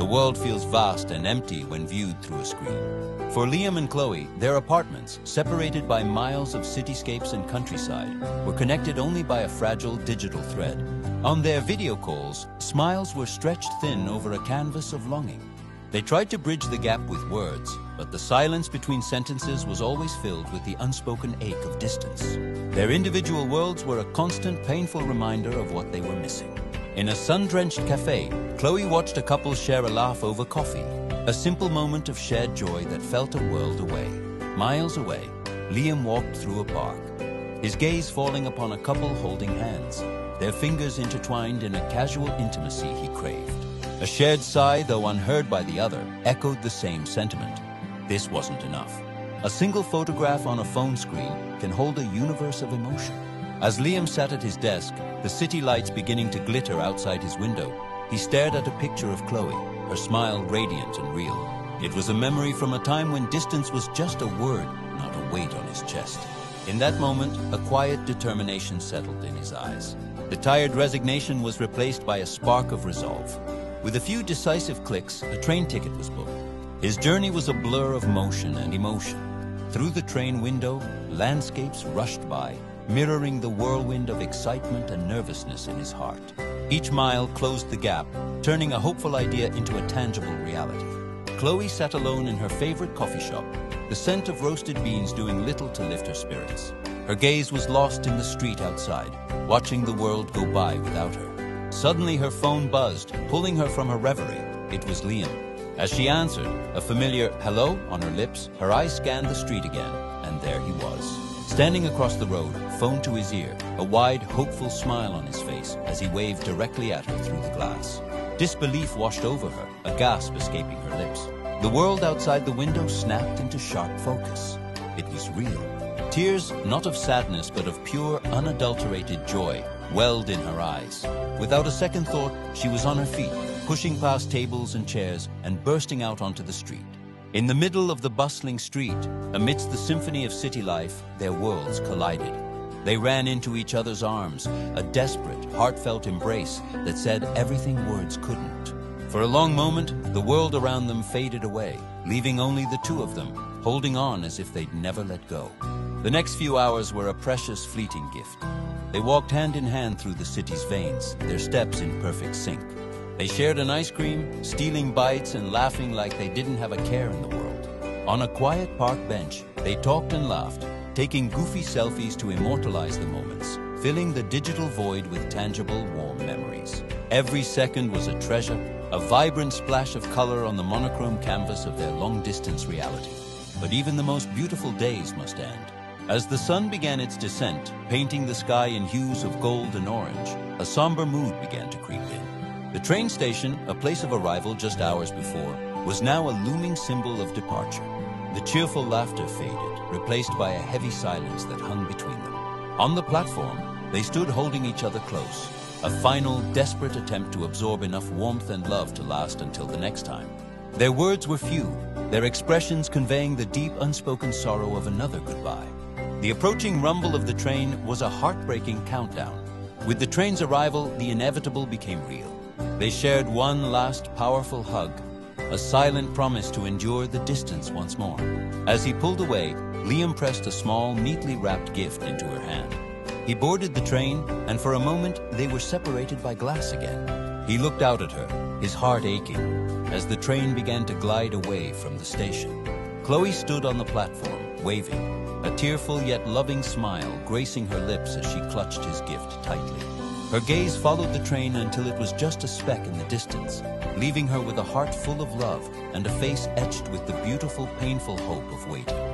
The world feels vast and empty when viewed through a screen. For Liam and Chloe, their apartments, separated by miles of cityscapes and countryside, were connected only by a fragile digital thread. On their video calls, smiles were stretched thin over a canvas of longing. They tried to bridge the gap with words, but the silence between sentences was always filled with the unspoken ache of distance. Their individual worlds were a constant, painful reminder of what they were missing. In a sun-drenched cafe, Chloe watched a couple share a laugh over coffee, a simple moment of shared joy that felt a world away. Miles away, Liam walked through a park, his gaze falling upon a couple holding hands, their fingers intertwined in a casual intimacy he craved. A shared sigh, though unheard by the other, echoed the same sentiment. This wasn't enough. A single photograph on a phone screen can hold a universe of emotion. As Liam sat at his desk, the city lights beginning to glitter outside his window, he stared at a picture of Chloe, her smile radiant and real. It was a memory from a time when distance was just a word, not a weight on his chest. In that moment, a quiet determination settled in his eyes. The tired resignation was replaced by a spark of resolve. With a few decisive clicks, a train ticket was booked. His journey was a blur of motion and emotion. Through the train window, landscapes rushed by, mirroring the whirlwind of excitement and nervousness in his heart. Each mile closed the gap, turning a hopeful idea into a tangible reality. Chloe sat alone in her favorite coffee shop, the scent of roasted beans doing little to lift her spirits. Her gaze was lost in the street outside, watching the world go by without her. Suddenly her phone buzzed, pulling her from her reverie. It was Liam. As she answered, a familiar hello on her lips, her eyes scanned the street again, and there he was. Standing across the road, phone to his ear, a wide, hopeful smile on his face as he waved directly at her through the glass. Disbelief washed over her, a gasp escaping her lips. The world outside the window snapped into sharp focus. It was real. Tears, not of sadness but of pure, unadulterated joy, welled in her eyes. Without a second thought, she was on her feet, pushing past tables and chairs and bursting out onto the street. In the middle of the bustling street, amidst the symphony of city life, their worlds collided. They ran into each other's arms, a desperate, heartfelt embrace that said everything words couldn't. For a long moment, the world around them faded away, leaving only the two of them, holding on as if they'd never let go. The next few hours were a precious, fleeting gift. They walked hand in hand through the city's veins, their steps in perfect sync. They shared an ice cream, stealing bites and laughing like they didn't have a care in the world. On a quiet park bench, they talked and laughed, taking goofy selfies to immortalize the moments, filling the digital void with tangible, warm memories. Every second was a treasure, a vibrant splash of color on the monochrome canvas of their long-distance reality. But even the most beautiful days must end. As the sun began its descent, painting the sky in hues of gold and orange, a somber mood began to creep in. The train station, a place of arrival just hours before, was now a looming symbol of departure. The cheerful laughter faded, replaced by a heavy silence that hung between them. On the platform, they stood holding each other close, a final, desperate attempt to absorb enough warmth and love to last until the next time. Their words were few, their expressions conveying the deep, unspoken sorrow of another goodbye. The approaching rumble of the train was a heartbreaking countdown. With the train's arrival, the inevitable became real. They shared one last powerful hug, a silent promise to endure the distance once more. As he pulled away, Liam pressed a small, neatly wrapped gift into her hand. He boarded the train, and for a moment, they were separated by glass again. He looked out at her, his heart aching, as the train began to glide away from the station. Chloe stood on the platform, waving, a tearful yet loving smile gracing her lips as she clutched his gift tightly. Her gaze followed the train until it was just a speck in the distance, leaving her with a heart full of love and a face etched with the beautiful, painful hope of waiting.